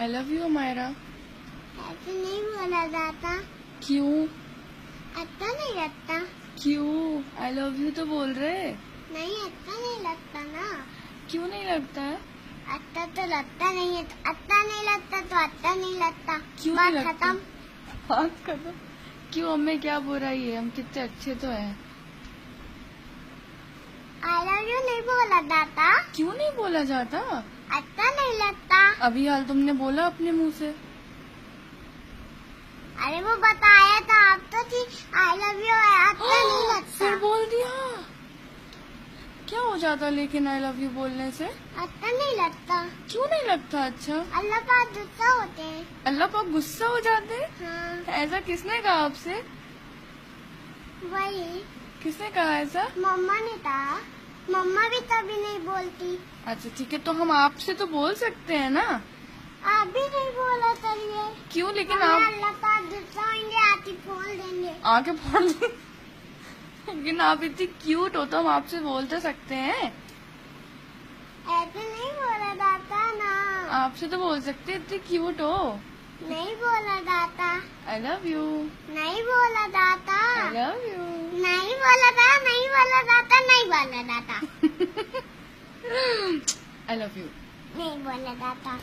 I love you हमारा। ऐसे नहीं बोला जाता। क्यों? अच्छा नहीं लगता। क्यों? आई लव यू तो बोल रहे। नहीं अच्छा नहीं लगता ना। क्यों नहीं लगता है? अच्छा तो लगता नहीं है, तो अच्छा नहीं लगता तो अच्छा नहीं लगता। क्यों नहीं बात लगता? खत्म। बात खत्म। क्यों, हमें क्या बुराई है? हम कितने अच्छे तो हैं। आई लव यू नहीं बोला जाता। क्यों नहीं बोला जाता? अच्छा नहीं लगता। अभी हाल तुमने बोला अपने मुंह से। अरे वो बताया था आप तो थी आई लव यू अच्छा नहीं लगता। फिर बोल दिया। क्या हो जाता लेकिन आई लव यू बोलने से? अच्छा नहीं लगता। क्यों नहीं लगता अच्छा? अल्लाह पाक गुस्सा होते हैं। अल्लाह पाक गुस्सा हो जाते हैं? हाँ ऐसा किसने कहा आपसे? वही किसने कहा ऐसा? मम्मा ने कहा। मम्मा भी कभी नहीं बोलती। अच्छा ठीक है, तो हम आपसे तो बोल सकते हैं ना। आप भी नहीं बोला करिए। क्यों लेकिन हमें आप अल्लाह पाक गुस्सा होंगे आती फोड़ देंगे। आके फोड़ दें। लेकिन आप इतनी क्यूट हो तो हम आपसे बोल तो सकते हैं। ऐसे नहीं बोला जाता ना। आपसे तो बोल सकते हैं, इतनी क्यूट हो। नहीं बोला जाता। I love you. नहीं बोला जाता। I love you. नहीं बोला था, नहीं बोला जाता, नहीं बोला जाता। I love you. नहीं बोला जाता।